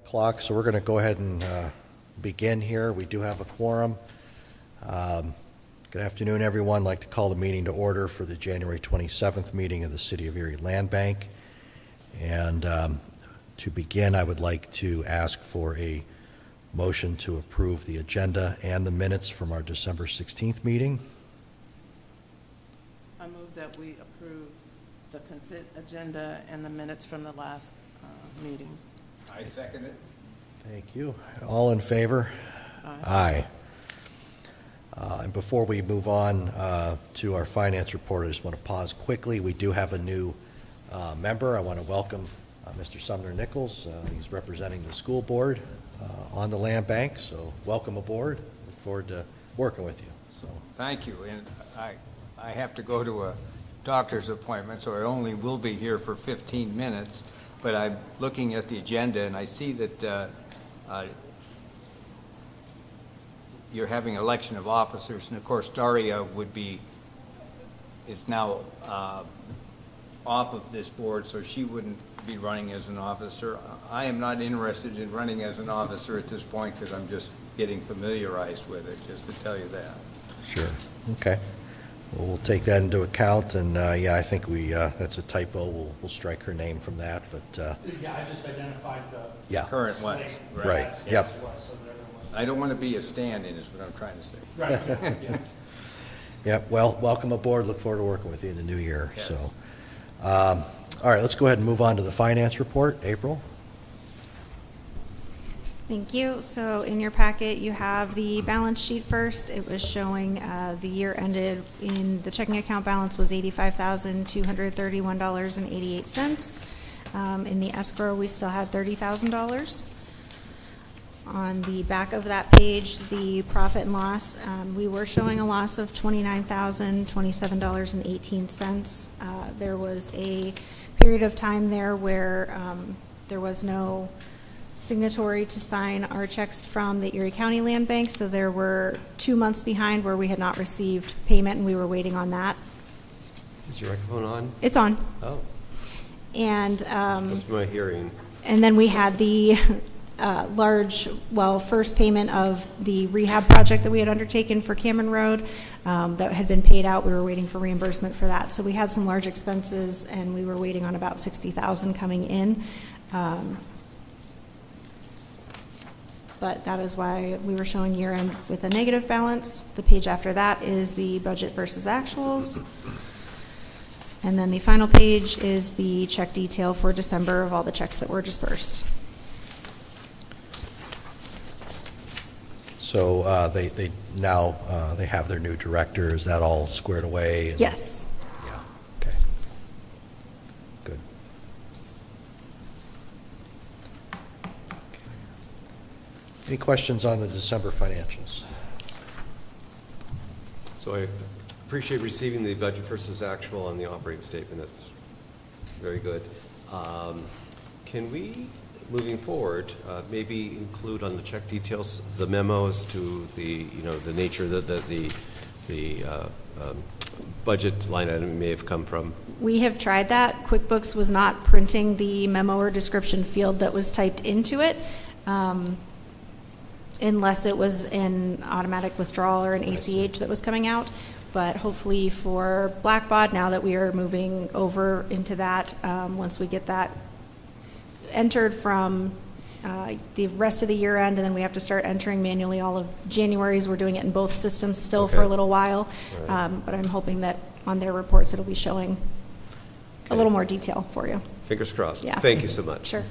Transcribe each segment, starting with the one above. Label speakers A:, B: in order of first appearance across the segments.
A: o'clock, so we're going to go ahead and begin here. We do have a quorum. Good afternoon, everyone. I'd like to call the meeting to order for the January 27th meeting of the City of Erie Land Bank. And to begin, I would like to ask for a motion to approve the agenda and the minutes from our December 16th meeting.
B: I move that we approve the consent agenda and the minutes from the last meeting.
C: I second it.
A: Thank you. All in favor? Aye. And before we move on to our finance report, I just want to pause quickly. We do have a new member. I want to welcome Mr. Sumner Nichols. He's representing the school board on the land bank, so welcome aboard. Look forward to working with you. So
C: Thank you. And I have to go to a doctor's appointment, so I only will be here for 15 minutes. But I'm looking at the agenda, and I see that you're having election of officers, and of course Daria is now off of this board, so she wouldn't be running as an officer. I am not interested in running as an officer at this point because I'm just getting familiarized with it, just to tell you that.
A: Sure. Okay. Well, we'll take that into account, and yeah, I think that's a typo. We'll strike her name from that, but
D: yeah, I just identified the
C: Current ones.
A: Right. Yep.
C: I don't want to be a stand-in is what I'm trying to say.
D: Right. Yeah.
A: Yep. Well, welcome aboard. Look forward to working with you in the new year.
C: Yes.
A: So, all right, let's go ahead and move on to the finance report. April.
E: Thank you. So in your packet, you have the balance sheet first. It was showing the year ended in the checking account balance was $85,231.88. In the escrow, we still had $30,000. On the back of that page, the profit and loss, we were showing a loss of $29,027.18. There was a period of time there where there was no signatory to sign our checks from the Erie County Land Bank, so there were 2 months behind where we had not received payment, and we were waiting on that.
F: Is your microphone on?
E: It's on.
F: Oh.
E: And
F: Just my hearing.
E: and then we had the first payment of the rehab project that we had undertaken for Cameron Road that had been paid out. We were waiting for reimbursement for that. So we had some large expenses, and we were waiting on about $60,000 coming in. But that is why we were showing year end with a negative balance. The page after that is the budget versus actuals. And then the final page is the check detail for December of all the checks that were dispersed.
A: So they now have their new director. Is that all squared away?
E: Yes.
A: Yeah. Okay. Good. Any questions on the December financials?
F: So I appreciate receiving the budget versus actual on the operating statement. That's very good. Can we, moving forward, maybe include on the check details the memos to the nature that the budget line item may have come from?
E: We have tried that. QuickBooks was not printing the memo or description field that was typed into it. Unless it was an automatic withdrawal or an ACH that was coming out. But hopefully for Blackbaud, now that we are moving over into that, once we get that entered from the rest of the year end, and then we have to start entering manually all of January's. We're doing it in both systems still for a little while. Right. But I'm hoping that on their reports it'll be showing a little more detail for you.
F: Fingers crossed.
E: Yeah.
F: Thank you so much.
E: Sure.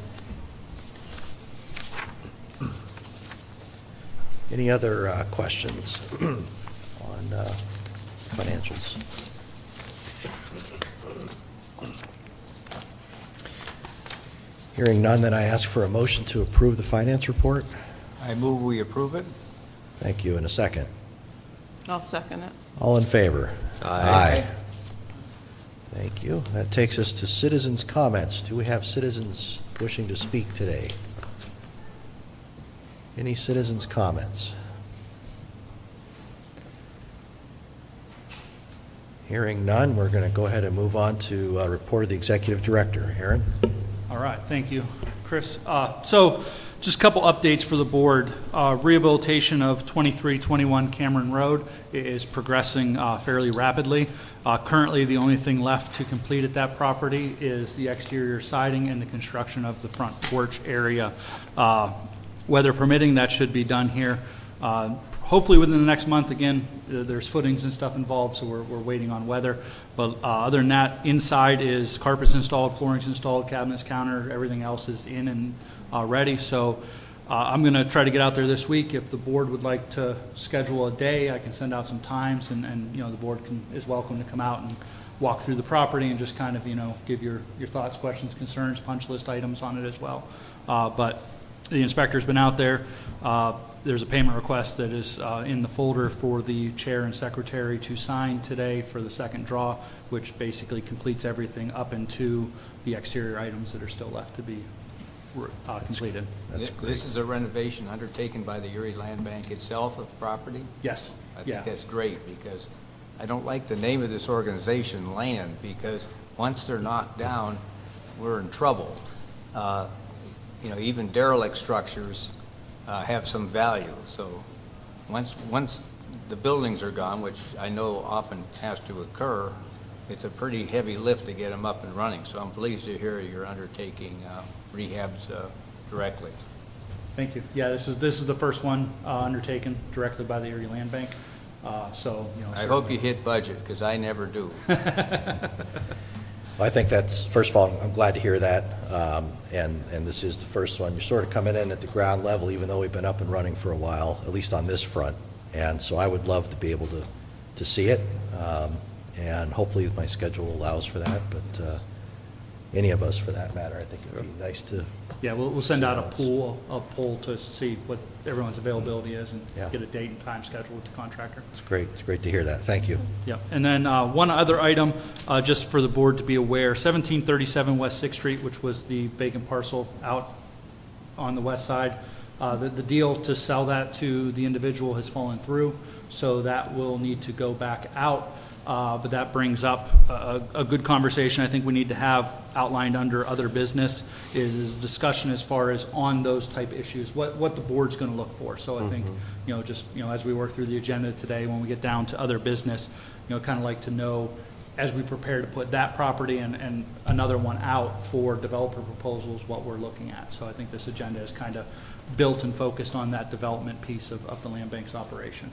A: Any other questions on financials? Hearing none, then I ask for a motion to approve the finance report.
C: I move we approve it.
A: Thank you. In a second.
B: I'll second it.
A: All in favor?
F: Aye.
A: Thank you. That takes us to citizens' comments. Do we have citizens wishing to speak today? Any citizens' comments? Hearing none, we're going to go ahead and move on to report of the executive director. Aaron?
D: All right, thank you, Chris. So Just a couple updates for the board. Rehabilitation of 2321 Cameron Road is progressing fairly rapidly. Currently, the only thing left to complete at that property is the exterior siding and the construction of the front porch area. Weather permitting, that should be done here. Hopefully within the next month. Again, there's footings and stuff involved, so we're waiting on weather. But other than that, inside is carpets installed, floorings installed, cabinets, counter, everything else is in and ready. So I'm going to try to get out there this week. If the board would like to schedule a day, I can send out some times, and you know, the board is welcome to come out and walk through the property and just kind of, you know, give your thoughts, questions, concerns, punch list items on it as well. But the inspector's been out there. There's a payment request that is in the folder for the chair and secretary to sign today for the second draw, which basically completes everything up into the exterior items that are still left to be completed.
A: That's great.
C: This is a renovation undertaken by the Erie Land Bank itself of property?
D: Yes.
C: I
D: Yeah.
C: think that's great, because I don't like the name of this organization, Land, because once they're knocked down, we're in trouble. You know, even derelict structures have some value. So once the buildings are gone, which I know often has to occur, it's a pretty heavy lift to get them up and running. So I'm pleased to hear you're undertaking rehabs directly.
D: Thank you. Yeah, this is the first one undertaken directly by the Erie Land Bank. So, you know.
C: I hope you hit budget, because I never do.
A: Well, I think that's, first of all, I'm glad to hear that, and this is the first one. You're sort of coming in at the ground level, even though we've been up and running for a while, at least on this front. And so I would love to be able to see it, and hopefully my schedule allows for that, but any of us for that matter, I think it would be nice to.
D: Yeah, we'll send out a
A: See
D: poll to see what everyone's availability is and
A: Yeah.
D: get a date and time schedule with the contractor.
A: It's great. It's great to hear that. Thank you.
D: Yeah, and then one other item, just for the board to be aware, 1737 West Sixth Street, which was the vacant parcel out on the west side, the deal to sell that to the individual has fallen through, so that will need to go back out. But that brings up a good conversation I think we need to have outlined under other business, is discussion as far as on those type issues, what the board's going to look for. So I think, you know, just, you know, as we work through the agenda today, when we get down to other business, you know, kind of like to know, as we prepare to put that property and another one out for developer proposals, what we're looking at. So I think this agenda is kind of built and focused on that development piece of the land bank's operation.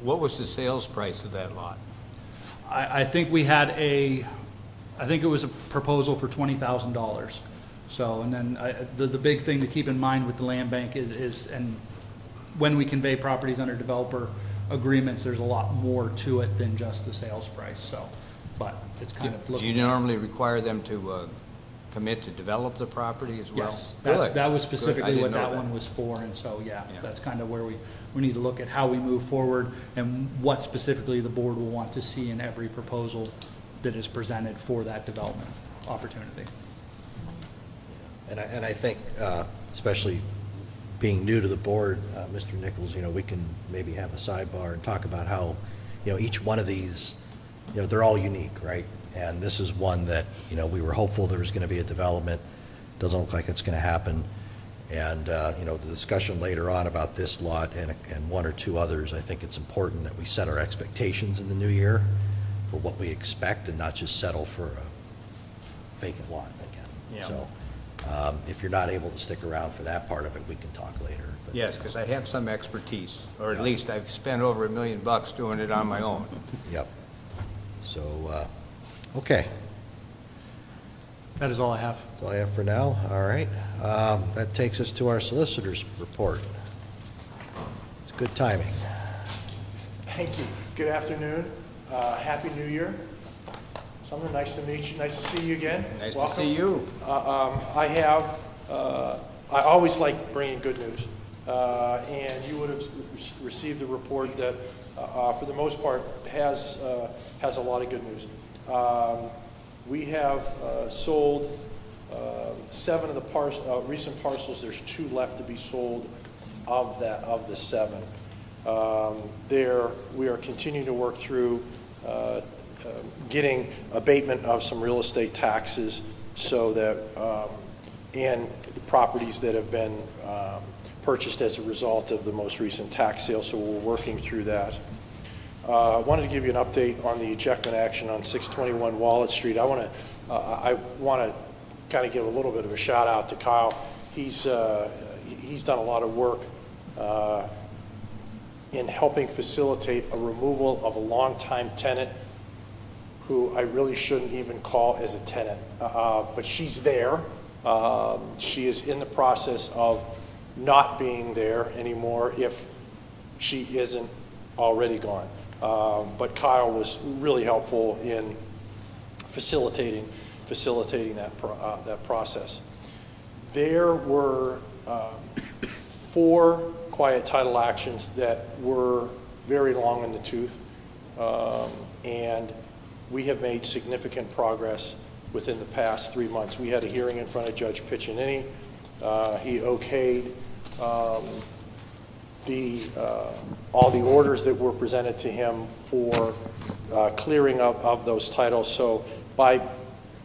C: What was the sales price of that lot?
D: I think we had I think it was a proposal for $20,000. So, and then the big thing to keep in mind with the land bank is, and when we convey properties under developer agreements, there's a lot more to it than just the sales price, so, but it's kind of
C: Do
D: looking.
C: you normally require them to commit to develop the property as well?
D: Yes,
C: Good.
D: that was
C: Good. I
D: specifically
C: didn't
D: what
C: know
D: that one was for, and so, yeah,
C: Yeah.
D: that's kind of where we need to look at how we move forward and what specifically the board will want to see in every proposal that is presented for that development opportunity.
A: And I think, especially being new to the board, Mr. Nichols, you know, we can maybe have a sidebar and talk about how, you know, each one of these, you know, they're all unique, right? And this is one that, you know, we were hopeful there was going to be a development. Doesn't look like it's going to happen. And, you know, the discussion later on about this lot and one or two others, I think it's important that we set our expectations in the new year for what we expect and not just settle for a vacant lot again.
C: Yeah.
A: So if you're not able to stick around for that part of it, we can talk later. But,
C: Yes, because I have some expertise, or at
A: Yeah.
C: least I've spent over $1 million doing it on my own.
A: Yep. So, okay.
D: That is all I have.
A: That's all I have for now. All right. That takes us to our solicitor's report. It's good timing.
G: Thank you. Good afternoon. Happy New Year. Sumner, nice to meet you. Nice to see you again.
C: Nice to
G: Welcome.
C: see you.
G: I always like bringing good news. And you would have received a report that, for the most part, has a lot of good news. We have sold 7 of the recent parcels. There's 2 left to be sold of the 7. We are continuing to work through getting abatement of some real estate taxes so that and the properties that have been purchased as a result of the most recent tax sale, so we're working through that. I wanted to give you an update on the ejectment action on 621 Wallet Street. I want to kind of give a little bit of a shout out to Kyle. He's done a lot of work in helping facilitate a removal of a longtime tenant who I really shouldn't even call as a tenant, but she's there. She is in the process of not being there anymore if she isn't already gone. But Kyle was really helpful in facilitating that process. There were 4 quiet title actions that were very long in the tooth, and we have made significant progress within the past 3 months. We had a hearing in front of Judge Piccinini. He okayed all the orders that were presented to him for clearing up of those titles. So by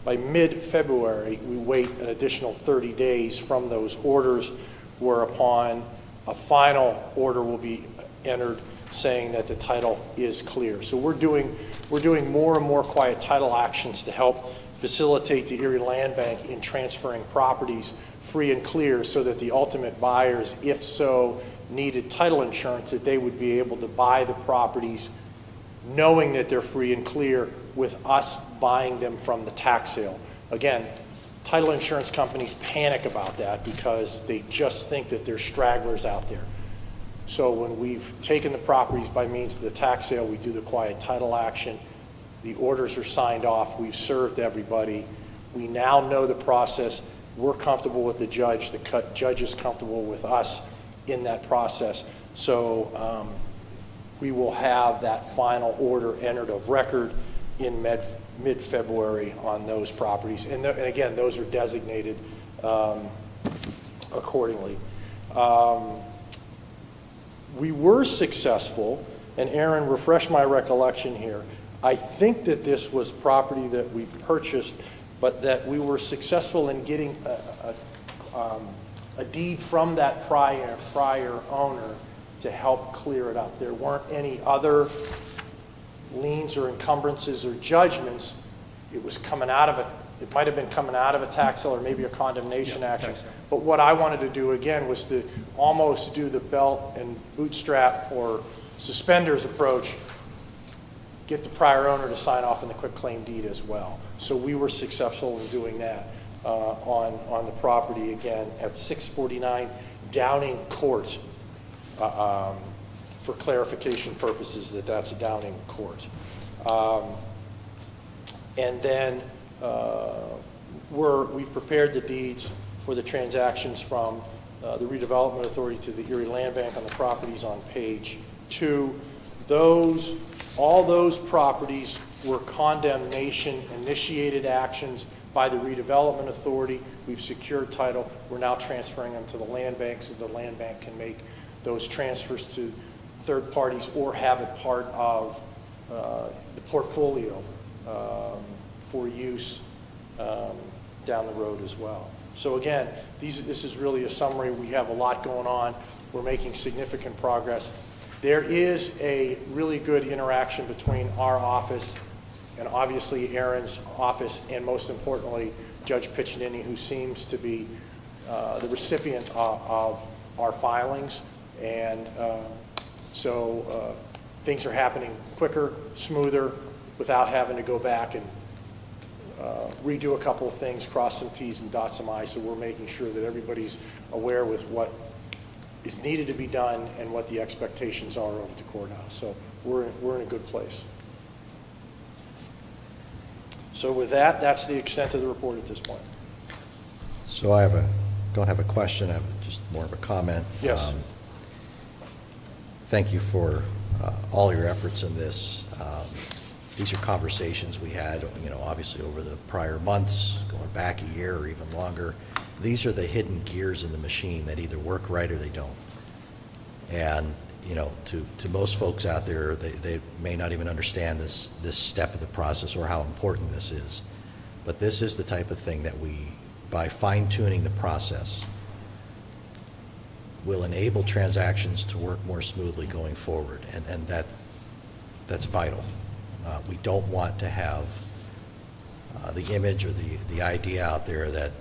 G: mid-February, we wait an additional 30 days from those orders, whereupon a final order will be entered saying that the title is clear. So we're doing more and more quiet title actions to help facilitate the Erie Land Bank in transferring properties free and clear, so that the ultimate buyers, if so needed title insurance, that they would be able to buy the properties knowing that they're free and clear, with us buying them from the tax sale. Again, title insurance companies panic about that because they just think that there's stragglers out there. So when we've taken the properties by means of the tax sale, we do the quiet title action. The orders are signed off. We've served everybody. We now know the process. We're comfortable with the judge. The judge is comfortable with us in that process. So we will have that final order entered of record in mid-February on those properties. And again, those are designated accordingly. We were successful, and Aaron, refresh my recollection here. I think that this was property that we purchased, but that we were successful in getting a deed from that prior owner to help clear it up. There weren't any other liens or encumbrances or judgments. It was coming out of it might have been coming out of a tax sale or maybe a condemnation action. But what I wanted to do again was to almost do the belt and bootstrap or suspenders approach, get the prior owner to sign off on the quitclaim deed as well. So we were successful in doing that on the property again at 649 Downing Court, for clarification purposes that's a Downing Court. And then we've prepared the deeds for the transactions from the Redevelopment Authority to the Erie Land Bank on the properties on page 2. All those properties were condemnation-initiated actions by the Redevelopment Authority. We've secured title. We're now transferring them to the Land Bank so the Land Bank can make those transfers to third parties or have it part of the portfolio for use down the road as well. So again, this is really a summary. We have a lot going on. We're making significant progress. There is a really good interaction between our office and obviously Aaron's office, and most importantly, Judge Piccinini, who seems to be the recipient of our filings. And so things are happening quicker, smoother, without having to go back and redo a couple of things, cross some T's and dot some I's. So we're making sure that everybody's aware with what is needed to be done and what the expectations are over the courthouse. So we're in a good place. So with that, that's the extent of the report at this point.
A: So don't have a question, I have just more of a comment.
G: Yes.
A: Thank you for all your efforts in this. These are conversations we had, obviously over the prior months, going back a year or even longer. These are the hidden gears in the machine that either work right or they don't. And, to most folks out there, they may not even understand this step of the process or how important this is. But this is the type of thing that we by fine-tuning the process, will enable transactions to work more smoothly going forward, and that's vital. We don't want to have the image or the idea out there that,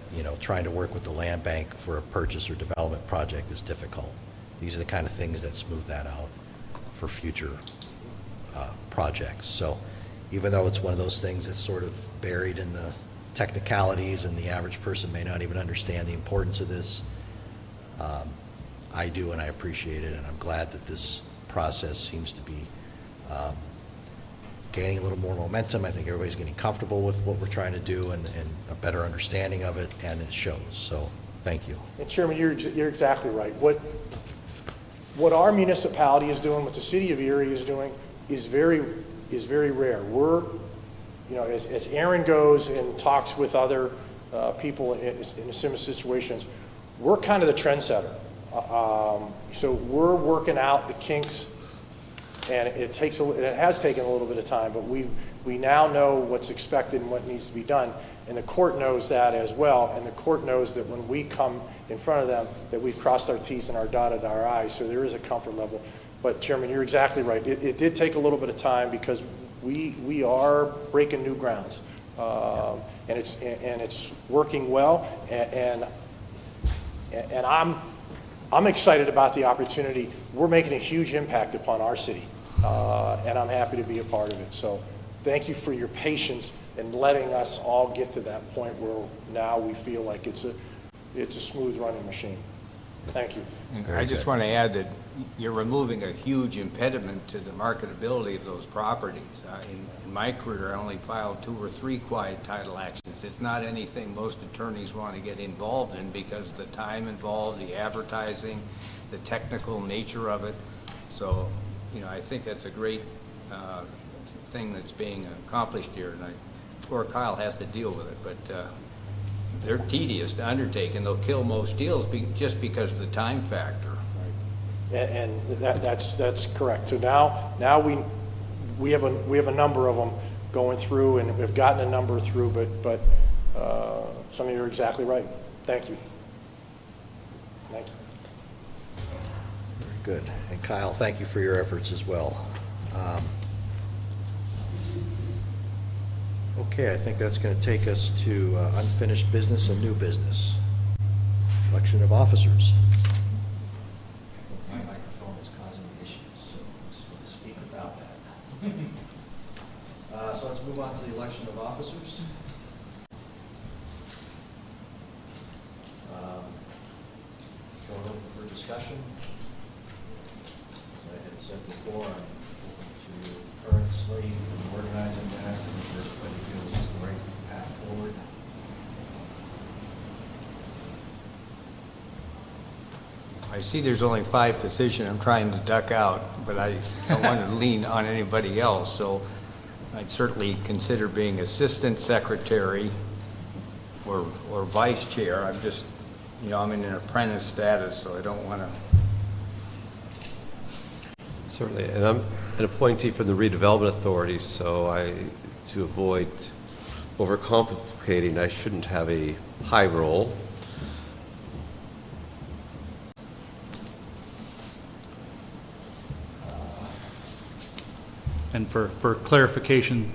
A: trying to work with the land bank for a purchase or development project is difficult. These are the kind of things that smooth that out for future projects. So even though it's one of those things that's sort of buried in the technicalities and the average person may not even understand the importance of this, I do, and I appreciate it, and I'm glad that this process seems to be gaining a little more momentum. I think everybody's getting comfortable with what we're trying to do and a better understanding of it, and it shows. So thank you.
G: And Chairman, you're exactly right. What our municipality is doing, what the city of Erie is doing, is very rare. We're, as Aaron goes and talks with other people in similar situations, we're kind of the trendsetter. So we're working out the kinks, and it has taken a little bit of time, but we now know what's expected and what needs to be done, and the court knows that as well, and the court knows that when we come in front of them, that we've crossed our T's and dotted our I's, so there is a comfort level. But Chairman, you're exactly right. It did take a little bit of time because we are breaking new grounds, and it's working well, and I'm excited about the opportunity. We're making a huge impact upon our city, and I'm happy to be a part of it. So thank you for your patience in letting us all get to that point where now we feel like it's a smooth running machine. Thank you.
C: And I just want to add that you're removing a huge impediment to the marketability of those properties. In my career, I only filed 2 or 3 quiet title actions. It's not anything most attorneys want to get involved in because of the time involved, the advertising, the technical nature of it. So, I think that's a great thing that's being accomplished here, and poor Kyle has to deal with it, but they're tedious to undertake, and they'll kill most deals just because of the time factor.
G: Right. And that's correct. So now we have a number of them going through, and we've gotten a number through, but some of you are exactly right. Thank you. Thank you.
A: Very good. And Kyle, thank you for your efforts as well. Okay, I think that's going to take us to unfinished business and new business. Election of officers. My microphone is causing issues, so I'm just going to speak about that. So let's move on to the election of officers. Going open for discussion. As I had said before, I'm open to current slate and organizing that, and if everybody feels it's the right path forward.
C: I see there's only 5 positions. I'm trying to duck out, but I don't want to lean on anybody else. So I'd certainly consider being assistant secretary or vice chair. I'm just, I'm in an apprentice status, so I don't want to.
F: Certainly, and I'm an appointee from the Redevelopment Authority, so to avoid overcomplicating, I shouldn't have a high role.
D: And for clarification,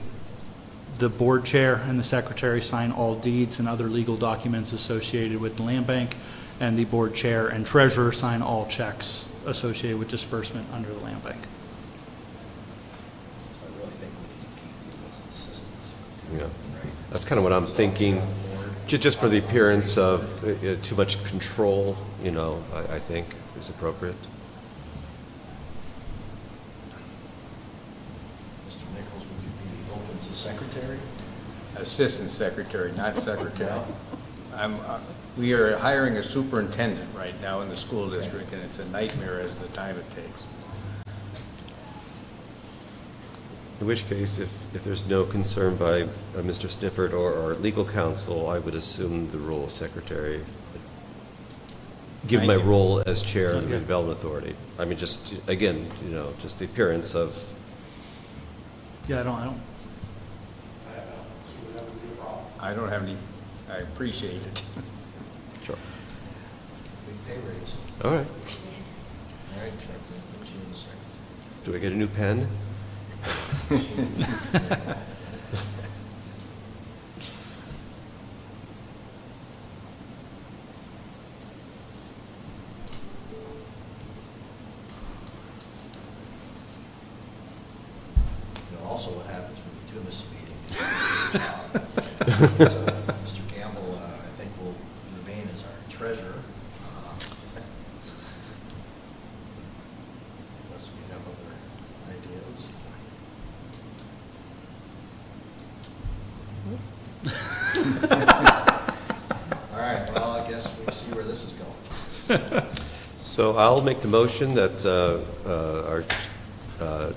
D: the board chair and the secretary sign all deeds and other legal documents associated with the land bank, and the board chair and treasurer sign all checks associated with disbursement under the land bank.
A: I really think we need to keep these as assistants.
F: Yeah,
A: Right.
F: that's kind of what I'm thinking, just for the appearance of too much control, I think is appropriate.
A: Mr. Nichols, would you be open to secretary?
C: Assistant secretary, not secretary. We are hiring a superintendent right now in the school district, and it's a nightmare as the time it takes.
F: In which case, if there's no concern by Mr. Snifford or our legal counsel, I would assume the role of secretary, given my
C: Thank you.
F: role as chair of the
D: Okay.
F: Redevelopment Authority. I mean, just, again, just the appearance of,
D: Yeah, I don't.
C: I don't have any I appreciate it.
F: Sure.
A: Big pay raise.
F: All right.
A: All right, Chuck, we'll put you in a second.
F: Do I get a new pen?
A: You know, also what happens when you do miss a meeting is you miss your job. So, Mr. Campbell, I think will remain as our treasurer. Unless we have other ideas. All right, well, I guess we see where this is going.
F: So I'll make the motion that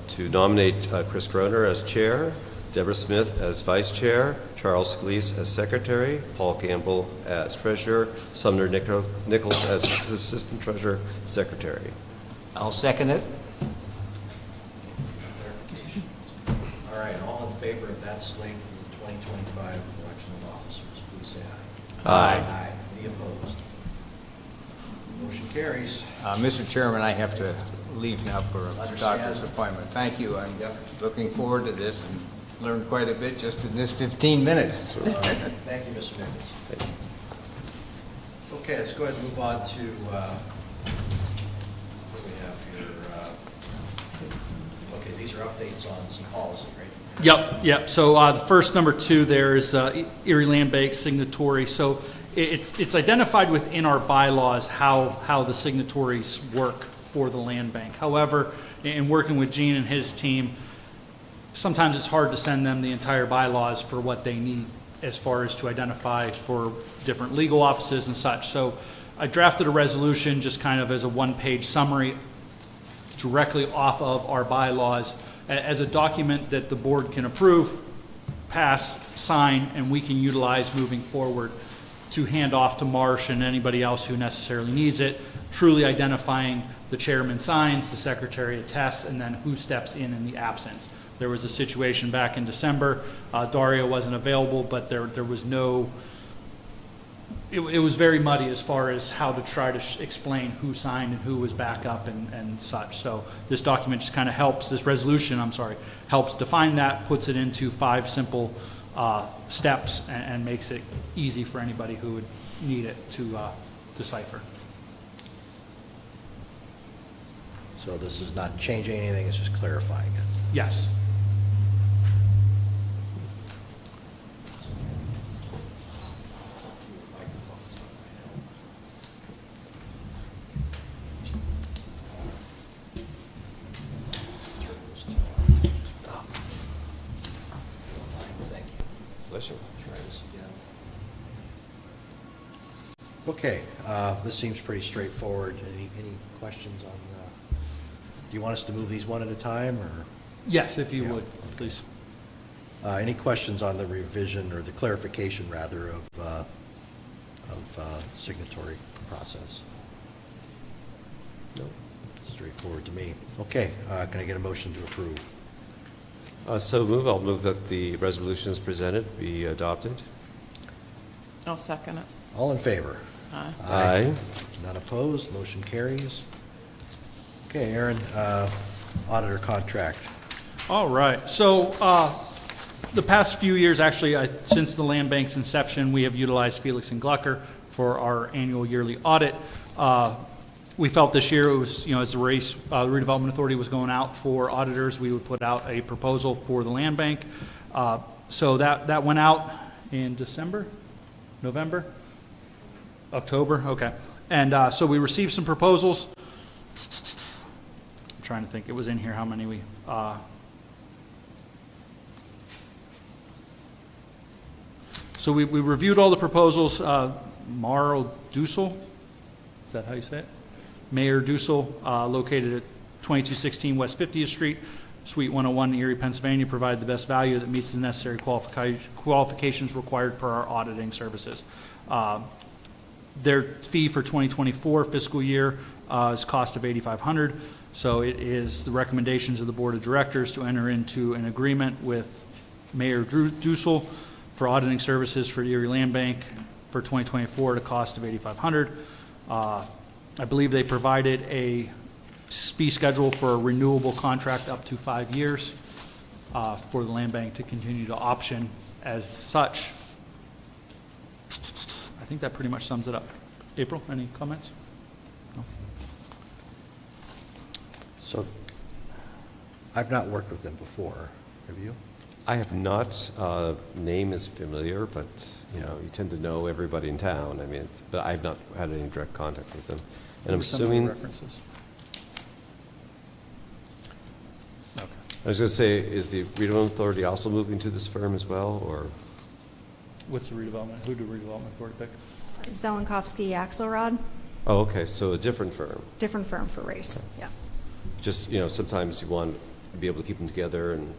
F: to nominate Chris Groner as chair, Deborah Smith as vice chair, Charles Scalise as secretary, Paul Campbell as treasurer, Sumner Nichols as assistant treasurer, secretary.
C: I'll second it.
A: All right, all in favor of that slate for the 2025 election of officers, please say aye.
F: Aye.
A: Aye. Any opposed? Motion carries.
C: Mr. Chairman, I have to leave now for a
A: Understand.
C: doctor's appointment. Thank you. I'm
A: Yep.
C: looking forward to this and learned quite a bit just in this 15 minutes.
A: Thank you, Mr. Nichols. Okay, let's go ahead and move on to, what do we have here? Okay, these are updates on some policy, right?
D: Yep. So the first number 2 there is Erie Land Bank signatory. So it's identified within our bylaws how the signatories work for the land bank. However, in working with Gene and his team, sometimes it's hard to send them the entire bylaws for what they need as far as to identify for different legal offices and such. So I drafted a resolution just kind of as a one-page summary directly off of our bylaws as a document that the board can approve, pass, sign, and we can utilize moving forward to hand off to Marsh and anybody else who necessarily needs it, truly identifying the chairman signs, the secretary attests, and then who steps in the absence. There was a situation back in December. Daria wasn't available, but there was no, it was very muddy as far as how to try to explain who signed and who was back up and such. So this document just kind of helps, this resolution, helps define that, puts it into 5 simple steps and makes it easy for anybody who would need it to decipher.
A: So this is not changing anything, it's just clarifying it.
D: Yes.
A: Thank you.
F: Bless you.
A: Try this again. Okay, this seems pretty straightforward. Any questions on, do you want us to move these one at a time, or?
D: Yes, if you
A: Yeah.
D: would, please.
A: Any questions on the revision, or the clarification, rather, of signatory process?
F: No.
A: Straightforward to me. Okay, can I get a motion to approve?
F: So I'll move that the resolution as presented be adopted.
B: I'll second it.
A: All in favor?
B: Aye.
F: Aye.
A: None opposed, motion carries. Okay, Aaron, auditor contract.
D: All right. So the past few years, actually, since the land bank's inception, we have utilized Felix and Glucker for our annual yearly audit. We felt this year it was, as the redevelopment authority was going out for auditors, we would put out a proposal for the land bank. So that went out in December, November, October, okay. And so we received some proposals. I'm trying to think, it was in here how many we, so we reviewed all the proposals. Mauro Dussel, is that how you say it? Mayor Dussel, located at 2216 West 50th Street, Suite 101, Erie, Pennsylvania, provided the best value that meets the necessary qualifications required per our auditing services. Their fee for 2024 fiscal year is cost of $8,500. So it is the recommendations of the Board of Directors to enter into an agreement with Mayor Dussel for auditing services for Erie Land Bank for 2024 at a cost of $8,500. I believe they provided a fee schedule for a renewable contract up to 5 years for the land bank to continue to option as such. I think that pretty much sums it up. April, any comments? No?
A: So, I've not worked with them before. Have you?
F: I have not. Name is familiar, but you know, you tend to know everybody in town. I mean, but I've not had any direct contact with them. And I'm
D: Some of the
F: assuming,
D: references. Okay.
F: I was going to say, is the redevelopment authority also moving to this firm as well, or?
D: What's the redevelopment? Who did redevelopment authority pick?
E: Zelenkowski Axelrod,
F: Oh, okay, so a different firm.
E: different firm for race, yeah.
F: Just, you know, sometimes you want to be able to keep them together and,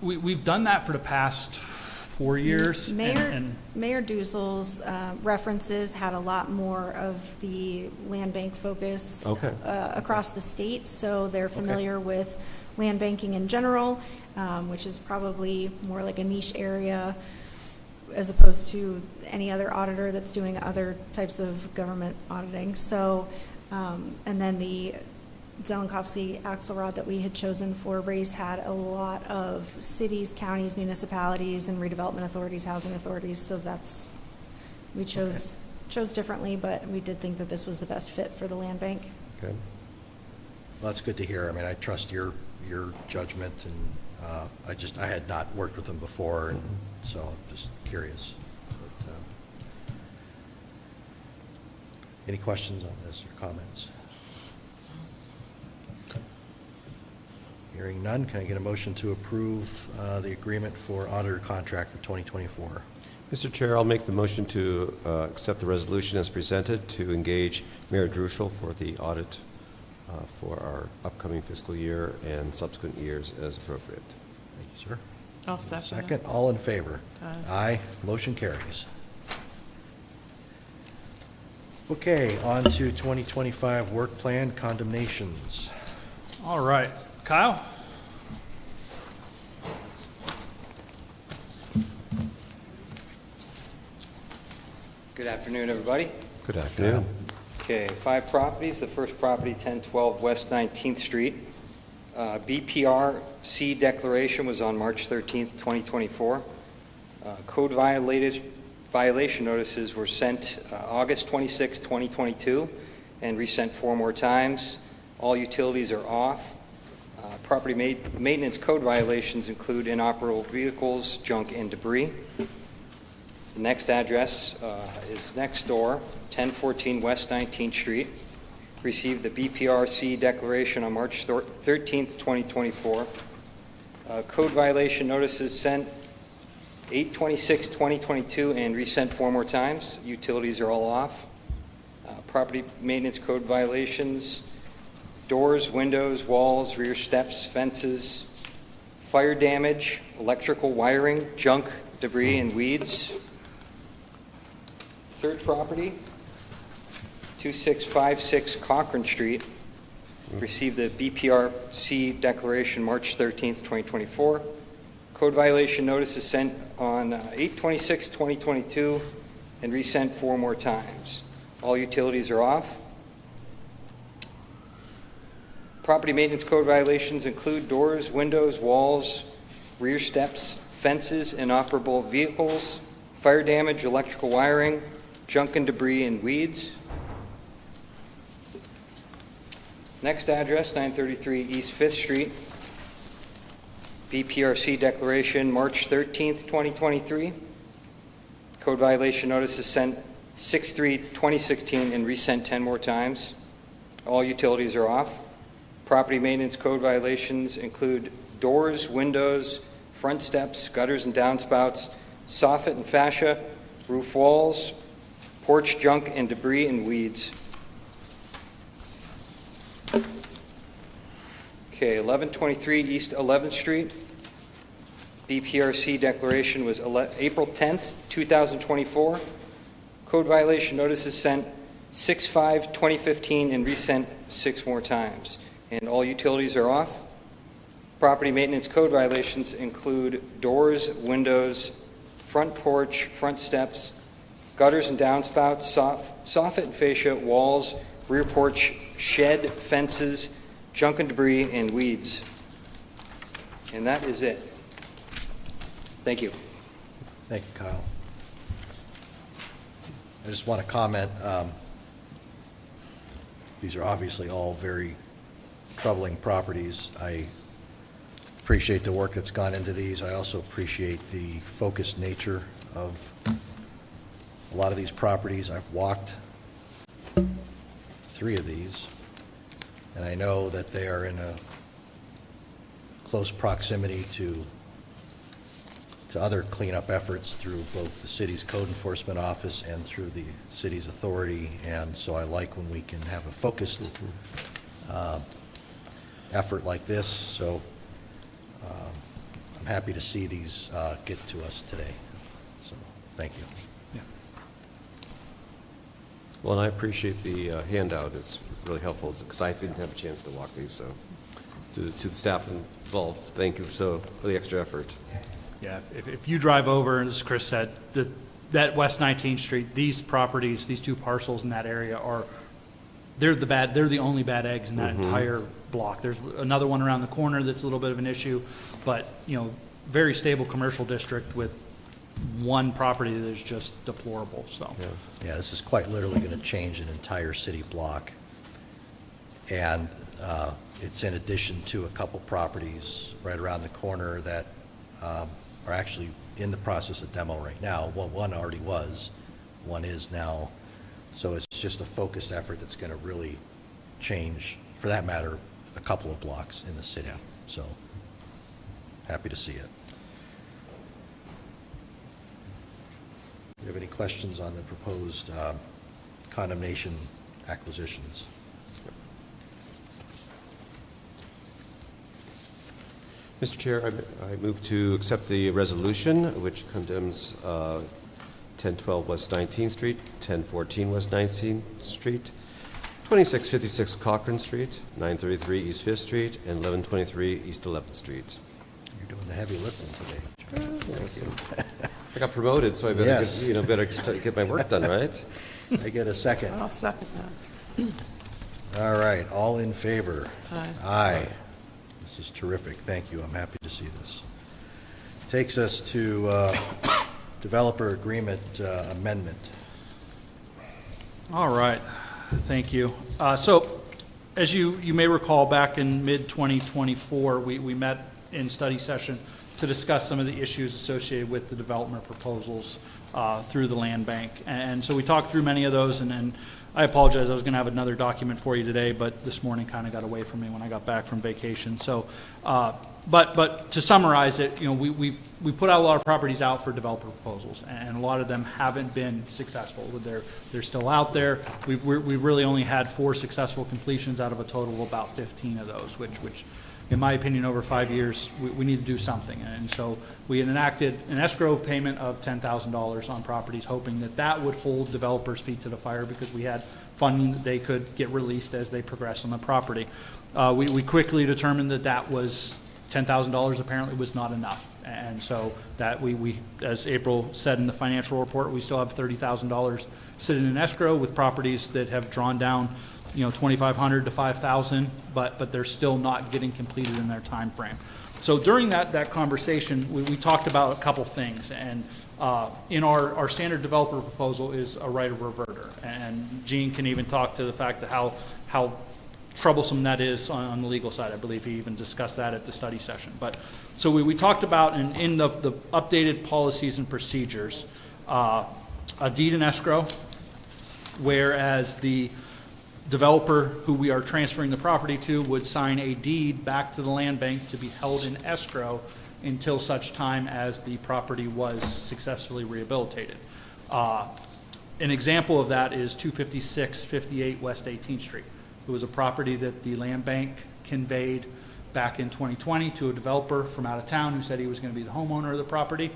D: We've done that for the past 4 years.
E: Mayor Dusel's references had a lot more of the land bank focus
F: Okay.
E: Across the state, so they're familiar with land banking in general, which is probably more like a niche area as opposed to any other auditor that's doing other types of government auditing. So, and then the Zelenkowski Axelrod that we had chosen for race had a lot of cities, counties, municipalities, and redevelopment authorities, housing authorities. So that's, we chose differently, but we did think that this was the best fit for the land bank.
F: okay.
A: Well, that's good to hear. I mean, I trust your judgment, and I had not worked with them before, and so I'm just curious. But, any questions on this or comments? Hearing none, can I get a motion to approve the agreement for auditor contract for 2024?
F: Mr. Chair, I'll make the motion to accept the resolution as presented to engage Mayor Druschel for the audit for our upcoming fiscal year and subsequent years as appropriate.
A: Thank you, sir.
B: I'll second it.
A: Second, all in favor?
B: Aye.
A: Aye, motion carries. Okay, on to 2025 work plan condemnations.
D: All right, Kyle?
C: Good afternoon, everybody.
F: Good afternoon.
C: Okay, 5 properties. The first property, 1012 West 19th Street. BPRC declaration was on March 13th, 2024. Code violation notices were sent August 26, 2022, and resent 4 more times. All utilities are off. Property maintenance code violations include inoperable vehicles, junk, and debris. The next address is next door, 1014 West 19th Street. Received the BPRC declaration on March 13th, 2024. Code violation notices sent 8/26/2022 and resent 4 more times. Utilities are all off. Property maintenance code violations, doors, windows, walls, rear steps, fences, fire damage, electrical wiring, junk, debris, and weeds. Third property, 2656 Cochran Street, received the BPRC declaration March 13th, 2024. Code violation notice is sent on 8/26/2022 and resent 4 more times. All utilities are off. Property maintenance code violations include doors, windows, walls, rear steps, fences, inoperable vehicles, fire damage, electrical wiring, junk and debris, and weeds. Next address, 933 East 5th Street. BPRC declaration March 13th, 2023. Code violation notice is sent 6/3/2016 and resent 10 more times. All utilities are off. Property maintenance code violations include doors, windows, front steps, gutters and downspouts, soffit and fascia, roof walls, porch junk and debris, and weeds. Okay, 1123 East 11th Street. BPRC declaration was April 10th, 2024. Code violation notices sent 6/5/2015 and resent 6 more times. And all utilities are off.
H: Property maintenance code violations include doors, windows, front porch, front steps, gutters and downspouts, soffit and fascia, walls, rear porch, shed, fences, junk and debris, and weeds. And that is it. Thank you.
A: Thank you, Kyle. I just want to comment, these are obviously all very troubling properties. I appreciate the work that's gone into these. I also appreciate the focused nature of a lot of these properties. I've walked 3 of these, and I know that they are in a close proximity to other cleanup efforts through both the city's code enforcement office and through the city's authority. And so I like when we can have a focused effort like this. So I'm happy to see these get to us today. So thank you.
F: Well, and I appreciate the handout. It's really helpful because I didn't have a chance to walk these, so to the staff involved, thank you for the extra effort.
D: Yeah, if you drive over, as Chris said, that West 19th Street, these properties, these 2 parcels in that area they're the only bad eggs in that entire block. There's another one around the corner that's a little bit of an issue, but, very stable commercial district with one property that is just deplorable, so.
A: Yeah, this is quite literally going to change an entire city block. And it's in addition to a couple properties right around the corner that are actually in the process of demo right now. Well, one already was, one is now. So it's just a focused effort that's going to really change, for that matter, a couple of blocks in the city. So happy to see it. Do you have any questions on the proposed condemnation acquisitions?
F: Mr. Chair, I move to accept the resolution which condemns 1012 West 19th Street, 1014 West 19th Street, 2656 Cochran Street, 933 East 5th Street, and 1123 East 11th Street.
A: You're doing the heavy lifting today. Thank you.
F: I got promoted, so I better,
A: Yes.
F: better get my work done, right?
A: I get a second.
B: I'll second that.
A: All right, all in favor?
B: Aye.
A: Aye. This is terrific. Thank you. I'm happy to see this. Takes us to developer agreement amendment.
D: All right, thank you. So, as you may recall, back in mid-2024, we met in study session to discuss some of the issues associated with the development proposals through the land bank. And so we talked through many of those, and I apologize, I was going to have another document for you today, but this morning kind of got away from me when I got back from vacation. So, but to summarize it, we put out a lot of properties out for developer proposals, and a lot of them haven't been successful. They're still out there. We've really only had 4 successful completions out of a total of about 15 of those, which in my opinion, over 5 years, we need to do something. And so we had enacted an escrow payment of $10,000 on properties, hoping that would hold developers' feet to the fire because we had funding that they could get released as they progress on the property. We quickly determined that was $10,000 apparently was not enough. And so that we, as April said in the financial report, we still have $30,000 sitting in escrow with properties that have drawn down $2,500 to $5,000, but they're still not getting completed in their time frame. So during that conversation, we talked about a couple things, and in our standard developer proposal is a right of reverter, and Gene can even talk to the fact that how troublesome that is on the legal side. I believe he even discussed that at the study session. But so we talked about in the updated policies and procedures, a deed in escrow, whereas the developer who we are transferring the property to would sign a deed back to the land bank to be held in escrow until such time as the property was successfully rehabilitated. An example of that is 256-58 West 18th Street. It was a property that the land bank conveyed back in 2020 to a developer from out of town who said he was going to be the homeowner of the property.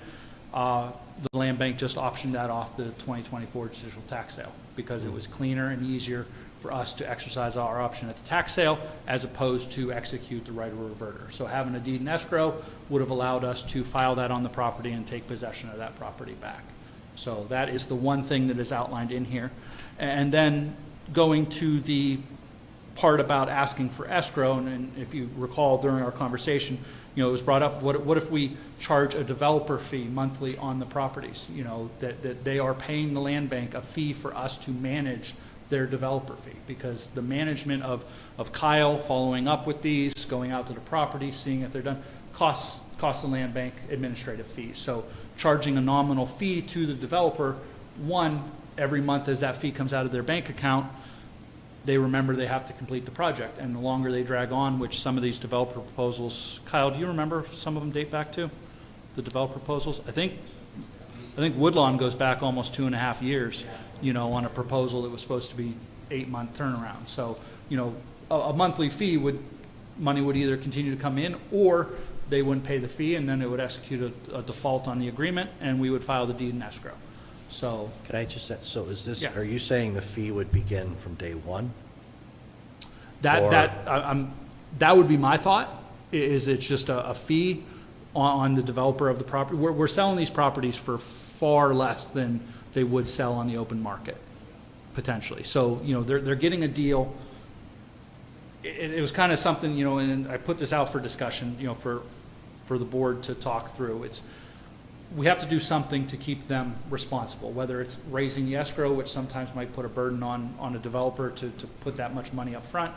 D: The land bank just optioned that off the 2024 judicial tax sale because it was cleaner and easier for us to exercise our option at the tax sale as opposed to execute the right of reverter. So having a deed in escrow would have allowed us to file that on the property and take possession of that property back. So that is the one thing that is outlined in here. And then going to the part about asking for escrow, and if you recall during our conversation, it was brought up, what if we charge a developer fee monthly on the properties? That they are paying the land bank a fee for us to manage their developer fee, because the management of Kyle following up with these, going out to the property, seeing if they're done, costs the land bank administrative fees. So charging a nominal fee to the developer, one, every month as that fee comes out of their bank account, they remember they have to complete the project. And the longer they drag on, which some of these developer proposals, Kyle, do you remember if some of them date back to the developer proposals? I think Woodlawn goes back almost 2.5 years, on a proposal that was supposed to be 8-month turnaround. So, a monthly fee money would either continue to come in, or they wouldn't pay the fee, and then it would execute a default on the agreement, and we would file the deed in escrow. So,
A: Can I just, so is this,
D: Yeah.
A: are you saying the fee would begin from day one?
D: that would be my thought, is it's just a fee on the developer of the property. We're selling these properties for far less than they would sell on the open market, potentially. So, they're getting a deal. It was kind of something, and I put this out for discussion, for the board to talk through. We have to do something to keep them responsible, whether it's raising the escrow, which sometimes might put a burden on a developer to put that much money up front,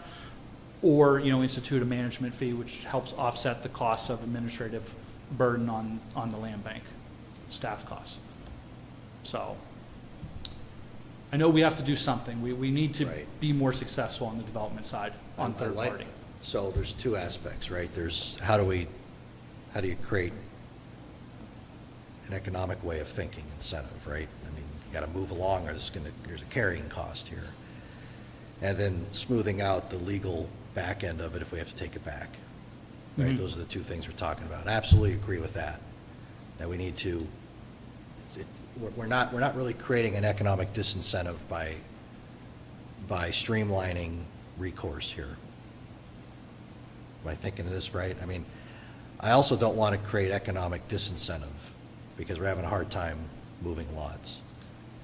D: or, institute a management fee, which helps offset the costs of administrative burden on the land bank, staff costs. So I know we have to do something. We need to
A: Right.
D: be more successful on the development side on
A: I
D: third
A: like
D: party.
A: that. So there's two aspects, right? There's how do you create an economic way of thinking, incentive, right? I mean, you got to move along, or there's a carrying cost here. And then smoothing out the legal back end of it if we have to take it back. Right? Those are the two things we're talking about. I absolutely agree with that. That we need to, we're not really creating an economic disincentive by streamlining recourse here. Am I thinking of this right? I mean, I also don't want to create economic disincentive because we're having a hard time moving lots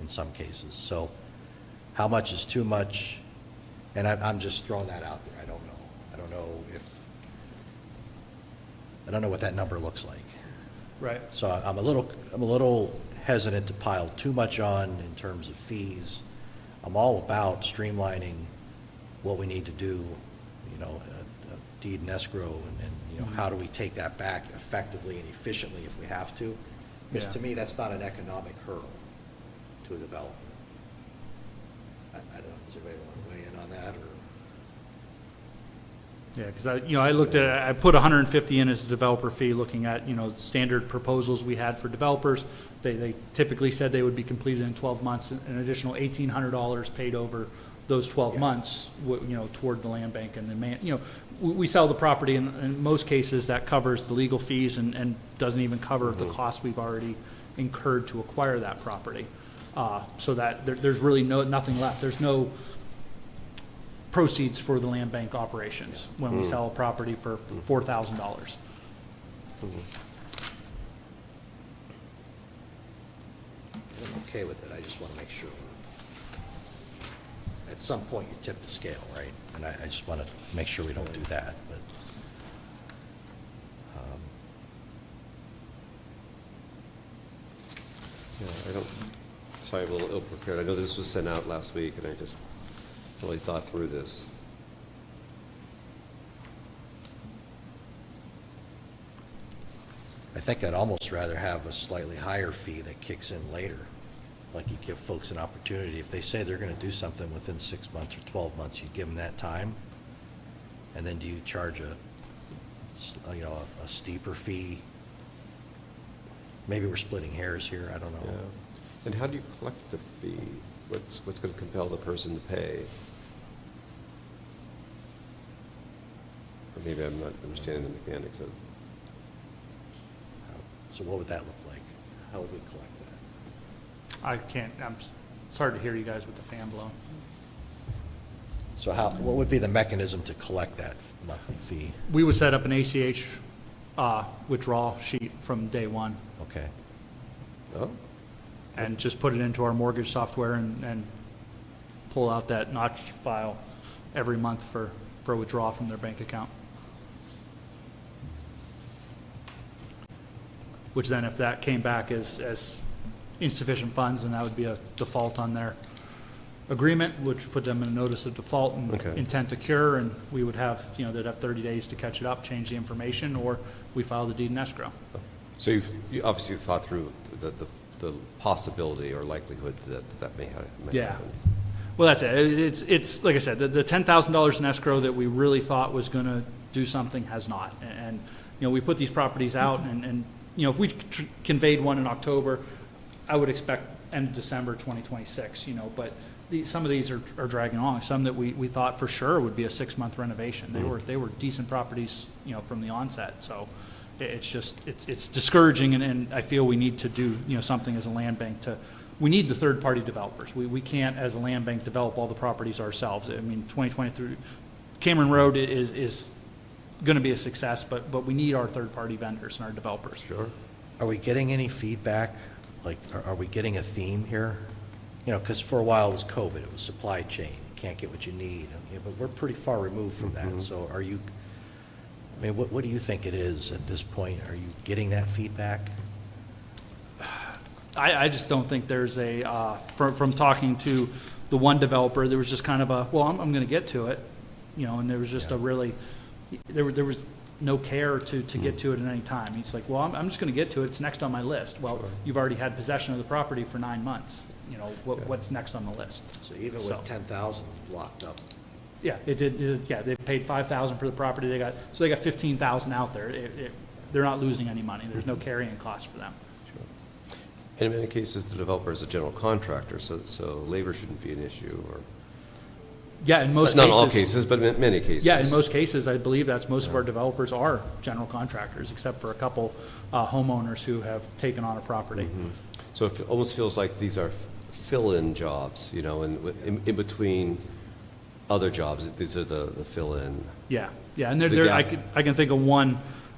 A: in some cases. So how much is too much? And I'm just throwing that out there. I don't know. I don't know what that number looks like.
D: Right.
A: So I'm a little hesitant to pile too much on in terms of fees. I'm all about streamlining what we need to do, a deed and escrow, and how do we take that back effectively and efficiently if we have to? Because to me, that's not an economic hurdle to a developer. I don't know, does anybody want to weigh in on that, or?
D: Yeah, because I looked at, I put 150 in as a developer fee, looking at, standard proposals we had for developers. They typically said they would be completed in 12 months, an additional $1,800 paid over those 12 months, toward the land bank and the we sell the property, and in most cases that covers the legal fees and doesn't even cover the cost we've already incurred to acquire that property. So that there's really nothing left. There's no proceeds for the land bank operations when we sell a property for $4,000.
A: I'm okay with it, I just want to make sure. At some point, you tip the scale, right? And I just want to make sure we don't do that, but.
F: Yeah, sorry, I'm a little ill-prepared. I know this was sent out last week, and I just really thought through this.
A: I think I'd almost rather have a slightly higher fee that kicks in later. Like you give folks an opportunity. If they say they're going to do something within 6 months or 12 months, you give them that time. And then do you charge a steeper fee? Maybe we're splitting hairs here, I don't know.
F: Yeah. And how do you collect the fee? What's going to compel the person to pay? Or maybe I'm not understanding the mechanics of.
A: So what would that look like? How would we collect that?
D: I can't, it's hard to hear you guys with the fan blowing.
A: So what would be the mechanism to collect that monthly fee?
D: We would set up an ACH withdrawal sheet from day one
A: Okay.
F: Oh,
D: and just put it into our mortgage software and pull out that notch file every month for a withdrawal from their bank account. Which then if that came back as insufficient funds, then that would be a default on their agreement, which put them in a notice of default and
F: Okay.
D: intent to cure, and we would have, they'd have 30 days to catch it up, change the information, or we file the deed in escrow.
F: so you obviously thought through the possibility or likelihood that may
D: Yeah.
F: happen.
D: Well, that's it. It's like I said, the $10,000 in escrow that we really thought was going to do something has not. And we put these properties out, and if we conveyed one in October, I would expect end of December 2026, but some of these are dragging along. Some that we thought for sure would be a 6-month renovation. They were decent properties, from the onset. So it's just, it's discouraging, and I feel we need to do, something as a land bank we need the third-party developers. We can't, as a land bank, develop all the properties ourselves. I mean, 2023, Cameron Road is going to be a success, but we need our third-party vendors and our developers.
F: Sure.
A: Are we getting any feedback? Like, are we getting a theme here? Because for a while it was COVID, it was supply chain. You can't get what you need. But we're pretty far removed from that. So what do you think it is at this point? Are you getting that feedback?
D: I just don't think there's from talking to the one developer, there was just kind of I'm going to get to it, and there was just there was no care to get to it at any time. He's like, well, I'm just going to get to it. It's next on my list. Well, You've already had possession of the property for 9 months. What's next on the list?
A: So even with 10,000 locked up,
D: Yeah, it did. Yeah, they paid $5,000 for the property. They got 15,000 out there. They're not losing any money. There's no carrying cost for them.
F: And in many cases, the developer is a general contractor, so labor shouldn't be an issue, or
D: Yeah, in most
F: not
D: cases.
F: in all cases, but in many cases.
D: Yeah, in most cases, I believe that's most of our developers are general contractors, except for a couple homeowners who have taken on a property.
F: So it almost feels like these are fill-in jobs, in between other jobs. These are the fill-in.
D: Yeah, and
F: The
D: I
F: gap.
D: can think of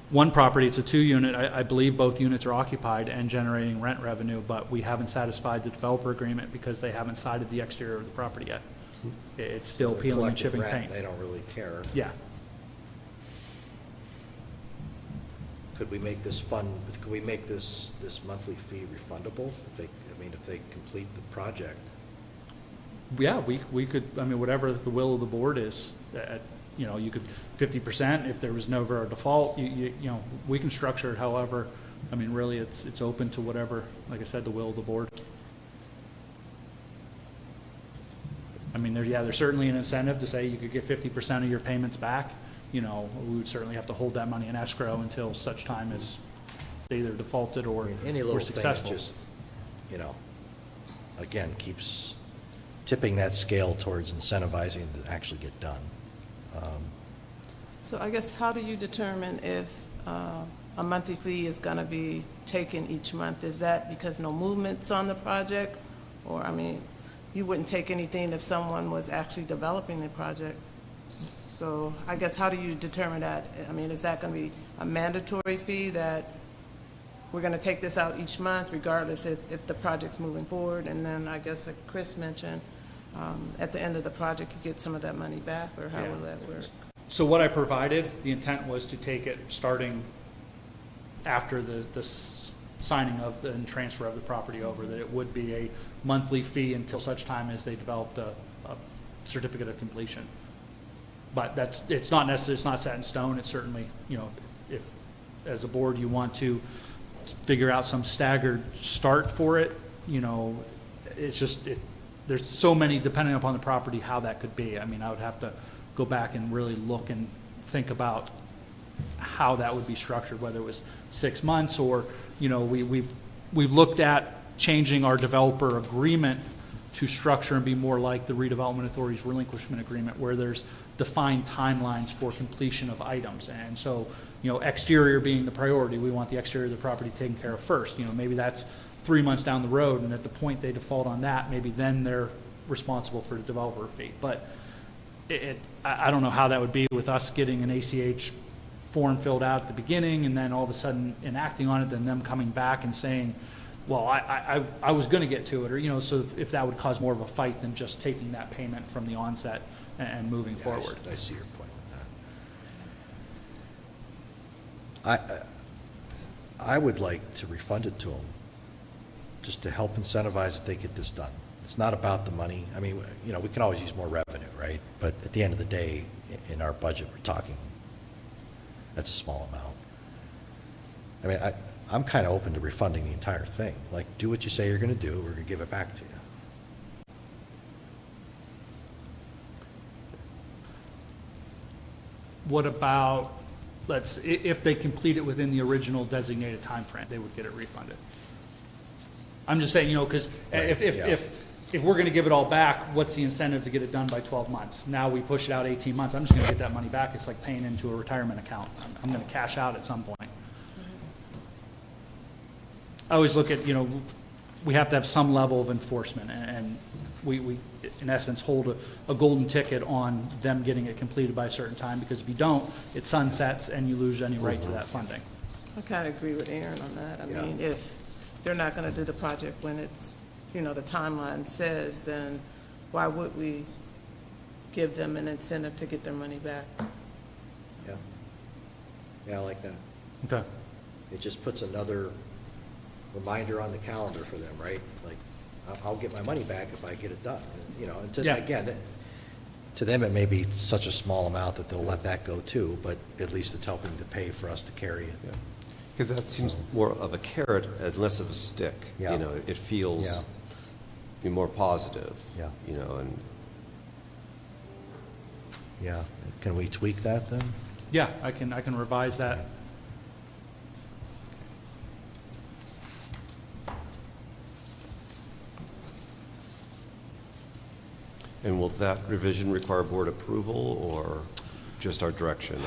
D: one property. It's a 2-unit. I believe both units are occupied and generating rent revenue, but we haven't satisfied the developer agreement because they haven't sided the exterior of the property yet. It's still
A: the
D: peeling and
A: collective
D: chipping
A: rent,
D: paint.
A: they don't really care.
D: Yeah.
A: Could we make this this monthly fee refundable if they complete the project?
D: Yeah, we could, whatever the will of the board is, you could 50% if there was never a default, we can structure it however, really it's open to whatever, like I said, the will of the board. There's certainly an incentive to say you could get 50% of your payments back. We would certainly have to hold that money in escrow until such time as they either defaulted or
A: Any
D: were
A: little thing that
D: successful.
A: just, again, keeps tipping that scale towards incentivizing to actually get done.
B: So I guess, how do you determine if a monthly fee is going to be taken each month? Is that because no movement's on the project? Or, you wouldn't take anything if someone was actually developing the project. So I guess, how do you determine that? Is that going to be a mandatory fee that we're going to take this out each month regardless if the project's moving forward? And then I guess, like Chris mentioned, at the end of the project, you get some of that money back, or how will that work?
D: So what I provided, the intent was to take it starting after the signing of and transfer of the property over, that it would be a monthly fee until such time as they developed a certificate of completion. But it's not necessary, it's not set in stone. It's certainly, if as a board you want to figure out some staggered start for it, it's just, there's so many, depending upon the property, how that could be. I would have to go back and really look and think about how that would be structured, whether it was 6 months or, we've looked at changing our developer agreement to structure and be more like the redevelopment authority's relinquishment agreement, where there's defined timelines for completion of items. And so, exterior being the priority, we want the exterior of the property taken care of first. Maybe that's 3 months down the road, and at the point they default on that, maybe then they're responsible for the developer fee. But I don't know how that would be with us getting an ACH form filled out at the beginning and then all of a sudden enacting on it, then them coming back and saying, well, I was going to get to it, or, you know, so if that would cause more of a fight than just taking that payment from the onset and moving
A: Yeah,
D: forward.
A: I see your point with that. I would like to refund it to them, just to help incentivize that they get this done. It's not about the money. I mean, you know, we can always use more revenue, right? But at the end of the day, in our budget, we're talking, that's a small amount. I mean, I'm kind of open to refunding the entire thing. Like, do what you say you're going to do, we're going to give it back to you.
D: What about, if they complete it within the original designated time frame, they would get it refunded? I'm just saying, you know, because
A: Right, yeah.
D: if we're going to give it all back, what's the incentive to get it done by 12 months? Now we push it out 18 months, I'm just going to get that money back. It's like paying into a retirement account. I'm going to cash out at some point. I always look at, you know, we have to have some level of enforcement, and we in essence, hold a golden ticket on them getting it completed by a certain time, because if you don't, it sunsets and you lose any right to that funding.
B: I kind of agree with Aaron on that. I
A: Yeah.
B: mean, if they're not going to do the project when it's, you know, the timeline says, then why would we give them an incentive to get their money back?
A: Yeah. Yeah, I like that.
D: Okay.
A: It just puts another reminder on the calendar for them, right? Like, I'll get my money back if I get it done, you know, and
D: Yeah.
A: again, to them, it may be such a small amount that they'll let that go too, but at least it's helping to pay for us to carry it.
F: Because that seems more of a carrot and less of a stick.
A: Yeah.
F: You know, it feels more positive.
A: Yeah.
F: You know, and
A: Yeah, can we tweak that then?
D: Yeah, I can revise that.
F: and will that revision require board approval or just our direction?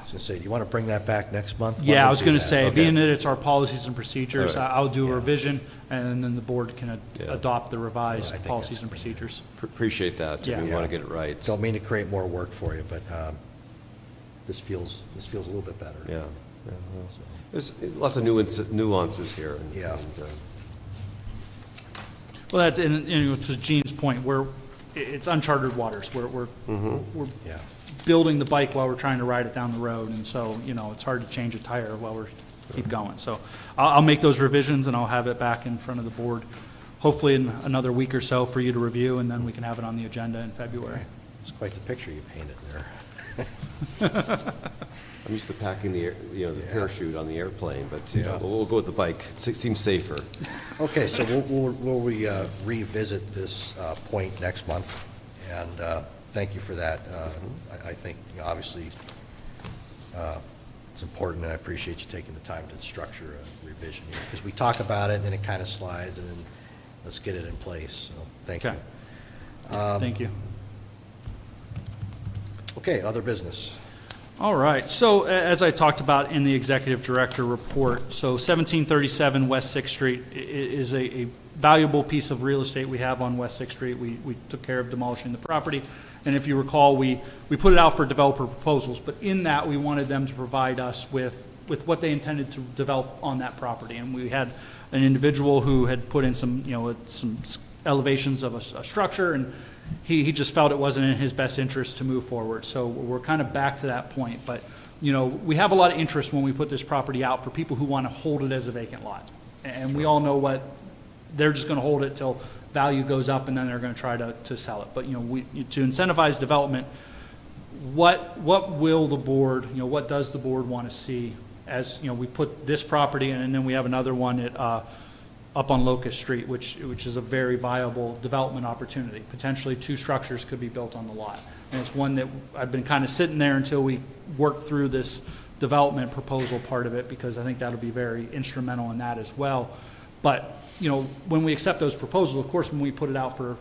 A: So say, do you want to bring that back next month? Why
D: Yeah,
A: don't
D: I
A: we
D: was
A: do
D: going to
A: that?
D: say,
A: Okay.
D: being that it's our policies and procedures,
F: All right.
D: I'll do a
A: Yeah.
D: revision, and then the board can
F: Yeah.
D: adopt the
A: Yeah, I
D: revised
A: think
D: policies
A: that's
D: and
A: good.
D: procedures.
F: Appreciate that.
D: Yeah.
F: We want to get it right.
A: Don't mean to create more work for you, but this feels a little bit better.
F: Yeah. Yeah, well, there's lots of nuances here.
A: Yeah.
D: Well, that's, and to Gene's point, it's uncharted waters. We're
A: Yeah,
D: building the bike while we're trying to ride it down the road, and so, you know, it's hard to change a tire while we're keep going. So I'll make those revisions, and I'll have it back in front of the board, hopefully in another week or so for you to review, and then we can have it on the agenda in February.
A: it's quite the picture you painted there.
F: I'm used to packing the
A: Yeah.
F: parachute on the airplane, but
A: Yeah.
F: we'll go with the bike. It seems safer.
A: Okay, so we'll revisit this point next month, and thank you for that. I think, you know, obviously, it's important, and I appreciate you taking the time to structure a revision here, because we talk about it, and then it kind of slides, and then let's get it in place, so thank you.
D: Okay. Thank you.
A: Okay, other business.
D: All right, so as I talked about in the executive director report, so 1737 West Sixth Street is a valuable piece of real estate we have on West Sixth Street. We took care of demolishing the property, and if you recall, we put it out for developer proposals, but in that, we wanted them to provide us with what they intended to develop on that property. And we had an individual who had put in some elevations of a structure, and he just felt it wasn't in his best interest to move forward. So we're kind of back to that point. But, you know, we have a lot of interest when we put this property out for people who want to hold it as a vacant lot. And we all know what, they're just going to hold it till value goes up, and then they're going to try to sell it. But, you know, to incentivize development, what will the board, you know, what does the board want to see as, you know, we put this property in, and then we have another one at up on Locust Street, which is a very viable development opportunity. Potentially 2 structures could be built on the lot. And it's one that I've been kind of sitting there until we work through this development proposal part of it, because I think that'll be very instrumental in that as well. But, you know, when we accept those proposals, of course, when we put it out for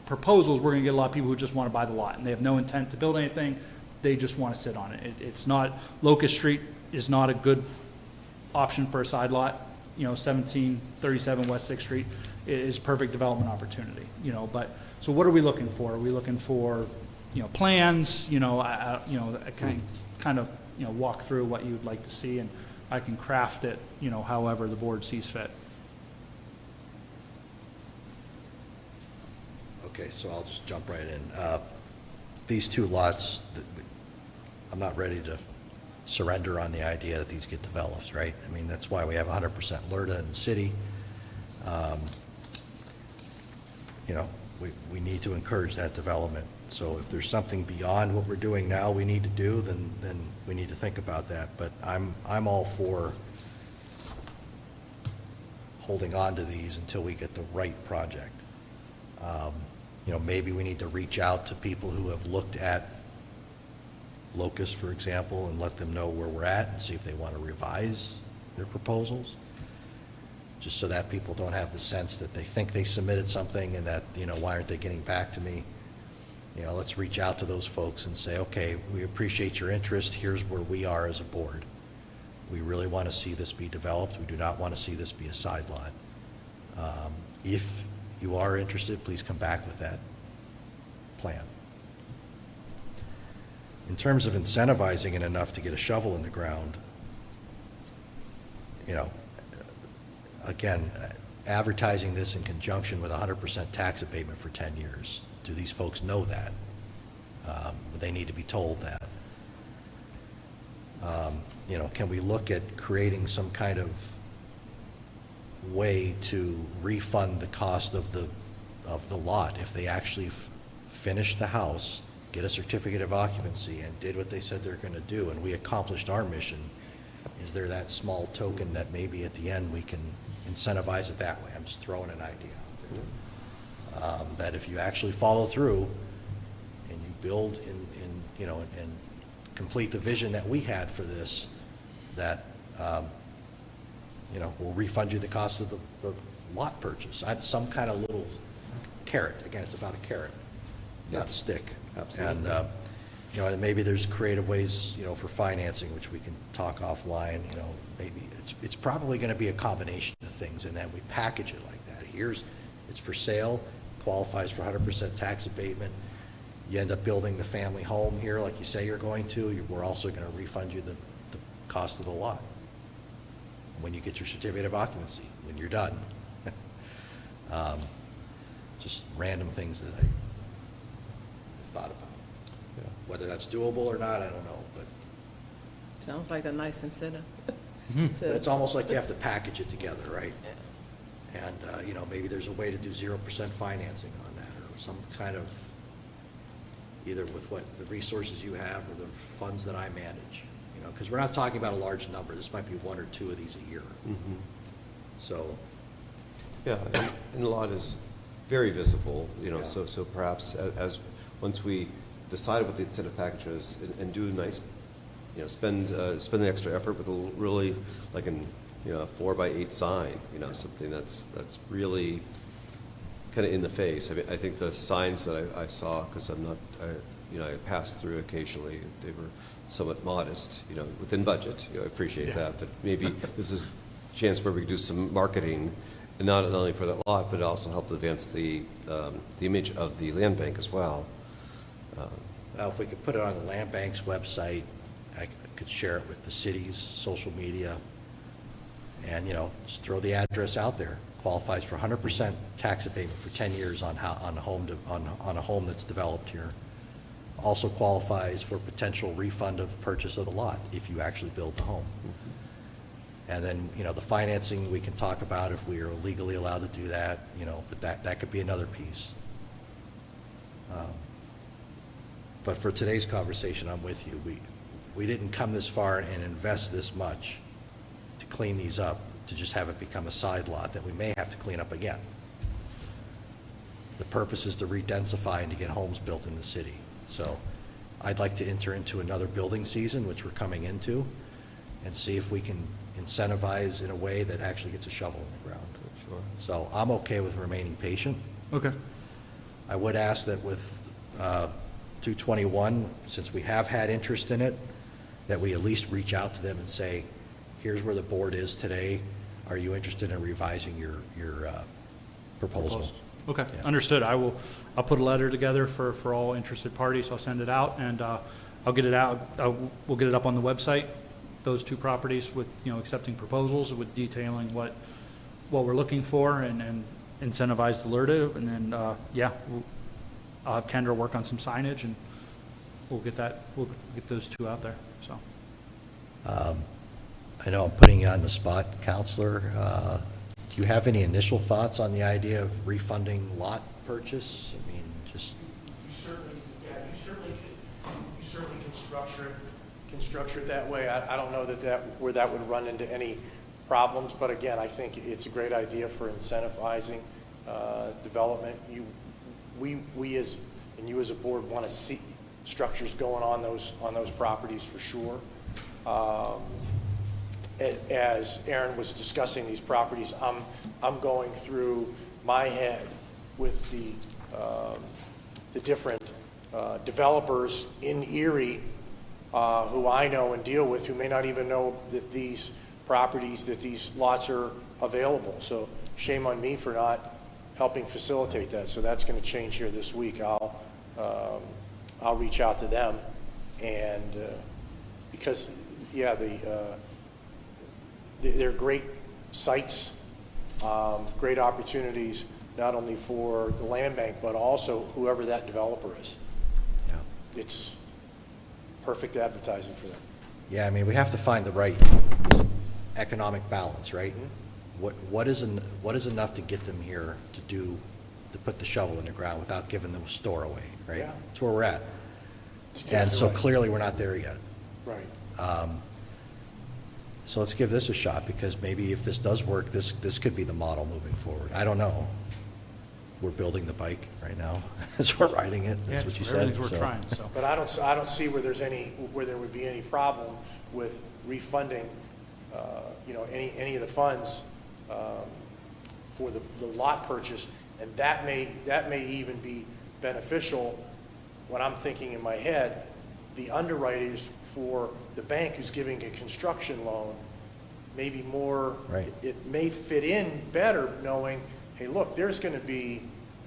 D: proposals, we're going to get a lot of people who just want to buy the lot, and they have no intent to build anything. They just want to sit on it. It's not, Locust Street is not a good option for a side lot. You know, 1737 West Sixth Street is perfect development opportunity, you know, but, so what are we looking for? Are we looking for plans, I kind of, walk through what you'd like to see, and I can craft it, however the board sees fit.
A: Okay, so I'll just jump right in. These two lots, I'm not ready to surrender on the idea that these get developed, right? I mean, that's why we have 100% LERTA in the city. We need to encourage that development. So if there's something beyond what we're doing now we need to do, then we need to think about that. But I'm all for holding on to these until we get the right project. Maybe we need to reach out to people who have looked at Locust, for example, and let them know where we're at and see if they want to revise their proposals, just so that people don't have the sense that they think they submitted something and that, why aren't they getting back to me? Let's reach out to those folks and say, okay, we appreciate your interest. Here's where we are as a board. We really want to see this be developed. We do not want to see this be a side lot. If you are interested, please come back with that plan. In terms of incentivizing it enough to get a shovel in the ground, again, advertising this in conjunction with 100% tax abatement for 10 years. Do these folks know that? They need to be told that. Can we look at creating some kind of way to refund the cost of the lot if they actually finished the house, get a certificate of occupancy, and did what they said they're going to do, and we accomplished our mission? Is there that small token that maybe at the end we can incentivize it that way? I'm just throwing an idea out there. That if you actually follow through and you build and complete the vision that we had for this, that we'll refund you the cost of the lot purchase. Some kind of little carrot. Again, it's about a carrot, not a stick.
F: Absolutely.
A: And maybe there's creative ways, for financing, which we can talk offline. Maybe it's probably going to be a combination of things, and then we package it like that. It's for sale, qualifies for 100% tax abatement. You end up building the family home here, like you say you're going to. We're also going to refund you the cost of the lot when you get your certificate of occupancy, when you're done. Just random things that I thought about.
F: Yeah.
A: Whether that's doable or not, I don't know, but
B: Sounds like a nice incentive.
A: but it's almost like you have to package it together, right? And, maybe there's a way to do 0% financing on that, or some kind of, either with what the resources you have or the funds that I manage, because we're not talking about a large number. This might be 1 or 2 of these a year.
F: Mm-hmm.
A: So,
F: Yeah, and the lot is very visible,
A: Yeah.
F: so perhaps as once we decide what the incentive package is and do nice, spend the extra effort with a really, like a 4x8 sign, something that's really kind of in the face. I mean, I think the signs that I saw, because I passed through occasionally, they were somewhat modest, within budget. I appreciate that, but maybe this is a chance where we could do some marketing, and not only for that lot, but also help to advance the image of the land bank as well.
A: now if we could put it on the land bank's website, I could share it with the city's social media, and just throw the address out there. Qualifies for 100% tax abatement for 10 years on a home that's developed here. Also qualifies for potential refund of purchase of the lot if you actually build the home. And then, the financing we can talk about if we are legally allowed to do that, but that could be another piece. But for today's conversation, I'm with you. We didn't come this far and invest this much to clean these up, to just have it become a side lot that we may have to clean up again. The purpose is to re-densify and to get homes built in the city. So I'd like to enter into another building season, which we're coming into, and see if we can incentivize in a way that actually gets a shovel in the ground.
F: Sure.
A: So I'm okay with remaining patient.
D: Okay.
A: I would ask that with 221, since we have had interest in it, that we at least reach out to them and say, here's where the board is today. Are you interested in revising your proposal?
D: Okay,
A: Yeah.
D: understood. I'll put a letter together for all interested parties. I'll send it out, and I'll get it out. We'll get it up on the website, those two properties with, accepting proposals with detailing what we're looking for and incentivize the LRTA. And then, I'll have Kendra work on some signage, and we'll get those two out there, so.
A: I know I'm putting you on the spot, Counselor. Do you have any initial thoughts on the idea of refunding lot purchase? I mean, just,
G: You certainly can structure it that way. I don't know where that would run into any problems, but again, I think it's a great idea for incentivizing development. We as a board want to see structures going on those properties for sure. As Aaron was discussing these properties, I'm going through my head with the different developers in Erie who I know and deal with, who may not even know that these properties, that these lots are available. So shame on me for not helping facilitate that. So that's going to change here this week. I'll reach out to them, and because they're great sites, great opportunities, not only for the land bank, but also whoever that developer is.
A: yeah.
G: It's perfect advertising for them.
A: Yeah, I mean, we have to find the right economic balance, right? What is enough to get them here to put the shovel in the ground without giving them a store away, right?
G: Yeah.
A: That's where we're at.
G: That's
A: And
G: exactly
A: so
G: right.
A: clearly, we're not there yet.
G: Right.
A: So let's give this a shot, because maybe if this does work, this could be the model moving forward. I don't know. We're building the bike right now as we're riding it. That's what you said.
D: Everything's we're
A: so.
D: trying, so.
G: But I don't see where there would be any problem with refunding, any of the funds for the lot purchase, and that may even be beneficial. When I'm thinking in my head, the underwriters for the bank who's giving a construction loan, maybe more.
A: Right.
G: It may fit in better knowing, hey, look, there's going to be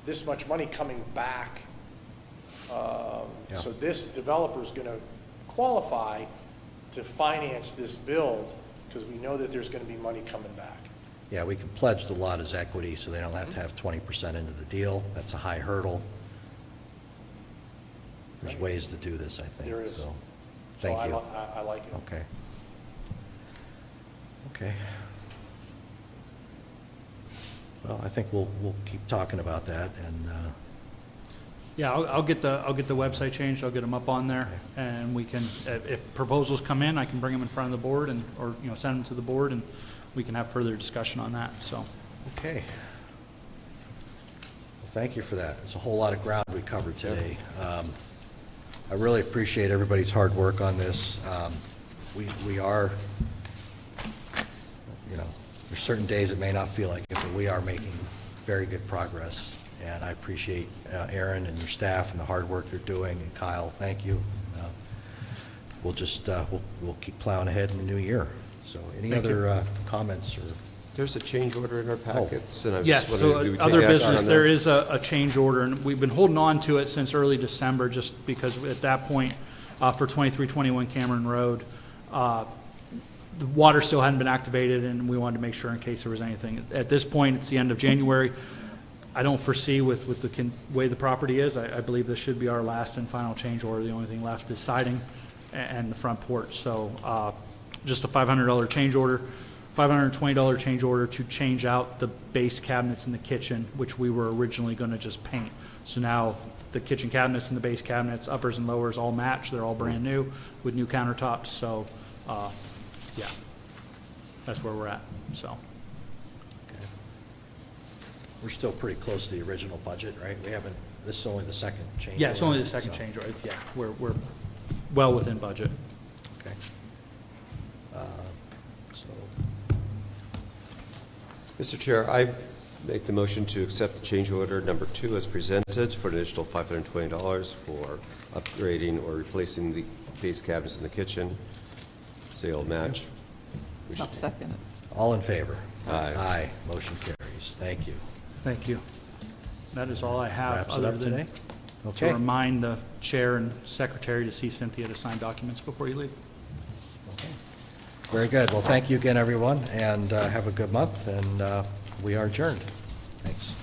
G: this much money coming back.
A: Yeah.
G: So this developer is going to qualify to finance this build because we know that there's going to be money coming back.
A: Yeah, we can pledge the lot as equity, so they don't have to have 20% into the deal. That's a high hurdle. There's
G: Right.
A: ways to do this, I think.
G: There is.
A: So, thank
G: So
A: you.
G: I like it.
A: Okay. Okay. Well, I think we'll keep talking about that, and,
D: Yeah, I'll get the website changed, I'll get them up on there, and we can, if proposals come in, I can bring them in front of the board or send them to the board, and we can have further discussion on that, so.
A: okay. Well, thank you for that. It's a whole lot of ground we covered today. I really appreciate everybody's hard work on this. We are, there's certain days it may not feel like it, but we are making very good progress. And I appreciate Aaron and your staff and the hard work they're doing. And Kyle, thank you. We'll just, we'll keep plowing ahead in the new year. So any
D: Thank
A: other comments or?
F: There's a change order in our packets, and I was
D: Yes,
F: just
D: so
F: wondering, do we take
D: other
F: action
D: business,
F: on
D: there
F: that?
D: is a change order, and we've been holding on to it since early December, just because at that point, for 2321 Cameron Road, the water still hadn't been activated, and we wanted to make sure in case there was anything. At this point, it's the end of January. I don't foresee with the way the property is, I believe this should be our last and final change order. The only thing left is siding and the front porch. So just a $500 change order, $520 change order to change out the base cabinets in the kitchen, which we were originally going to just paint. So now the kitchen cabinets and the base cabinets, uppers and lowers, all match. They're all brand new with new countertops. So, yeah, that's where we're at, so.
A: We're still pretty close to the original budget, right? We haven't, this is only the second change.
D: Yeah, it's
A: order,
D: only the second
A: so-
D: change order. Yeah, we're well within budget.
A: Okay. So,
F: Mr. Chair, I make the motion to accept the change order number 2 as presented for an additional $520 for upgrading or replacing the base cabinets in the kitchen. So they'll match. We
B: I'll
F: should-
B: second it.
A: all in favor?
F: Aye.
A: Aye, motion carries. Thank you.
D: Thank you. That is all I have.
A: Wraps it
D: other
A: up
D: than
A: today?
D: To
A: Okay.
D: remind the chair and secretary to see Cynthia to sign documents before you leave.
A: Very good. Well, thank you again, everyone, and have a good month, and we are adjourned. Thanks.